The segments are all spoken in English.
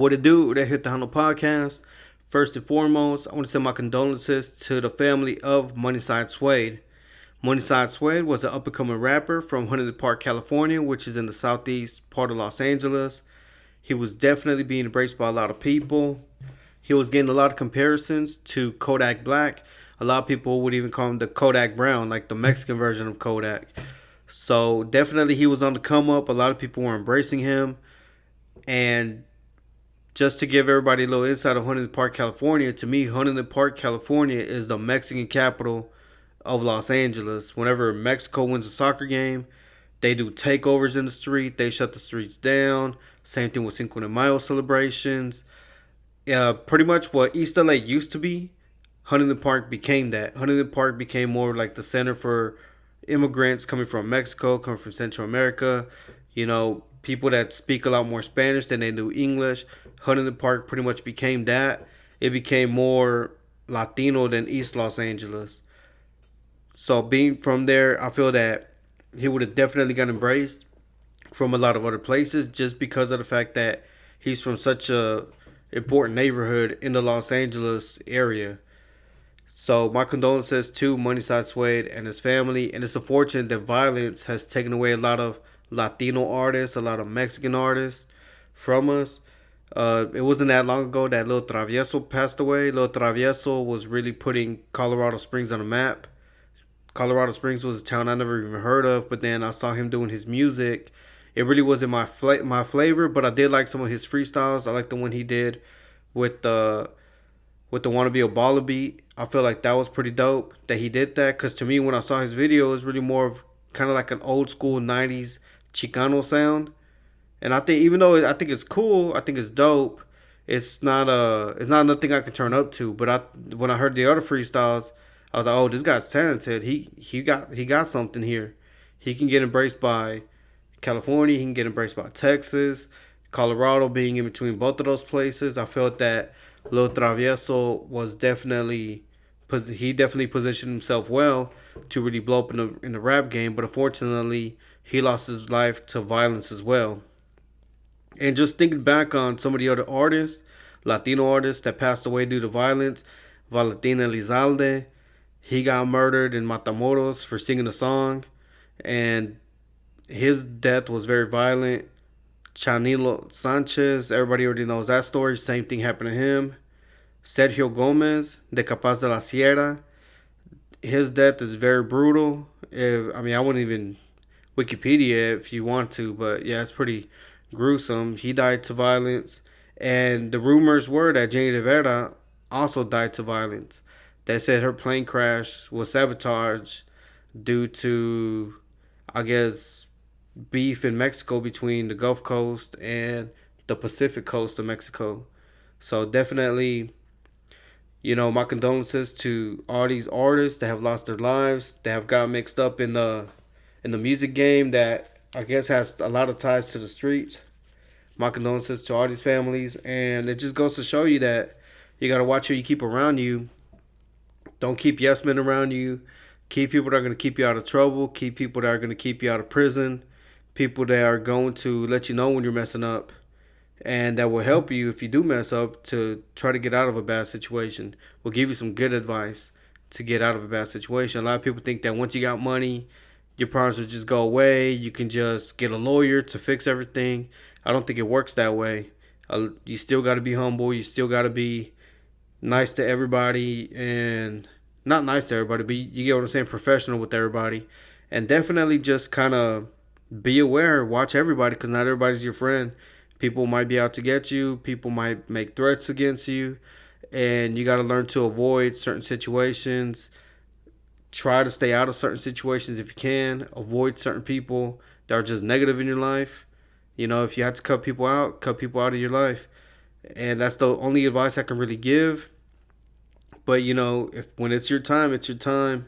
What it do? They hit the Handle podcast. First and foremost, I want to send my condolences to the family of MoneysignSuede. MoneysignSuede was an up and coming rapper from Huntington Park, California, which is in the southeast part of Los Angeles. He was definitely being embraced by a lot of people. He was getting a lot of comparisons to Kodak Black. A lot of people would even call him the Kodak Brown, like the Mexican version of Kodak. So definitely he was on the come up. A lot of people were embracing him. And just to give everybody a little insight of Huntington Park, California, to me, Huntington Park, California is the Mexican capital of Los Angeles. Whenever Mexico wins a soccer game, they do takeovers in the street. They shut the streets down. Same thing with Cinco de Mayo celebrations. Pretty much what East LA used to be, Huntington Park became that. Huntington Park became more like the center for immigrants coming from Mexico, coming from Central America. People that speak a lot more Spanish than they do English. Huntington Park pretty much became that. It became more Latino than East Los Angeles. So being from there, I feel that he would have definitely got embraced from a lot of other places just because of the fact that he's from such a important neighborhood in the Los Angeles area. So my condolences to MoneysignSuede and his family. And it's unfortunate that violence has taken away a lot of Latino artists, a lot of Mexican artists from us. It wasn't that long ago that Lil Travieso passed away. Lil Travieso was really putting Colorado Springs on the map. Colorado Springs was a town I never even heard of, but then I saw him doing his music. It really wasn't my flavor, but I did like some of his freestyles. I like the one he did with the Wanna Be a Baller beat. I feel like that was pretty dope that he did that, because to me, when I saw his video, it was really more of kind of like an old school 90s Chicano sound. And I think, even though I think it's cool, I think it's dope, it's not nothing I can turn up to. But when I heard the other freestyles, I was like, oh, this guy's talented. He got something here. He can get embraced by California. He can get embraced by Texas, Colorado being in between both of those places. I felt that Lil Travieso he definitely positioned himself well to really blow up in the rap game. But unfortunately, he lost his life to violence as well. And just thinking back on some of the other artists, Latino artists that passed away due to violence, Valentin Elizalde, he got murdered in Matamoros for singing a song, and his death was very violent. Chanilo Sanchez, everybody already knows that story. Same thing happened to him. Sergio Gomez, de Capaz de la Sierra, his death is very brutal. I wouldn't even Wikipedia if you want to, but yeah, it's pretty gruesome. He died to violence, and the rumors were that Jenny Rivera also died to violence. They said her plane crash was sabotage due to, I guess, beef in Mexico between the Gulf Coast and the Pacific Coast of Mexico. So definitely, my condolences to all these artists that have lost their lives, that have got mixed up in the music game that I guess has a lot of ties to the streets. My condolences to all these families, and it just goes to show you that you gotta watch who you keep around you. Don't keep yes men around you. Keep people that are going to keep you out of trouble. Keep people that are going to keep you out of prison. People that are going to let you know when you're messing up. And that will help you if you do mess up to try to get out of a bad situation. Will give you some good advice to get out of a bad situation. A lot of people think that once you got money, your problems will just go away. You can just get a lawyer to fix everything. I don't think it works that way. You still got to be humble. You still got to be nice to everybody, and not nice to everybody, but you get what I'm saying, professional with everybody. And definitely just kind of be aware, watch everybody, because not everybody's your friend. People might be out to get you. People might make threats against you, and you got to learn to avoid certain situations. Try to stay out of certain situations if you can. Avoid certain people that are just negative in your life. If you have to cut people out of your life. And that's the only advice I can really give. But if when it's your time, it's your time.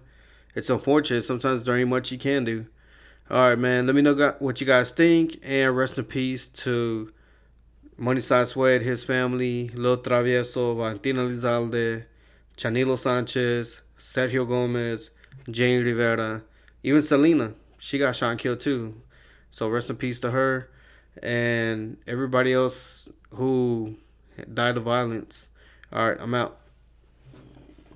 It's unfortunate. Sometimes there ain't much you can do. All right, man. Let me know what you guys think, and rest in peace to MoneysignSuede, his family, Lil Travieso, Valentina Elizalde, Chanilo Sanchez, Sergio Gomez, Jane Rivera, even Selena. She got shot and killed too. So rest in peace to her, and everybody else who died of violence. All right, I'm out.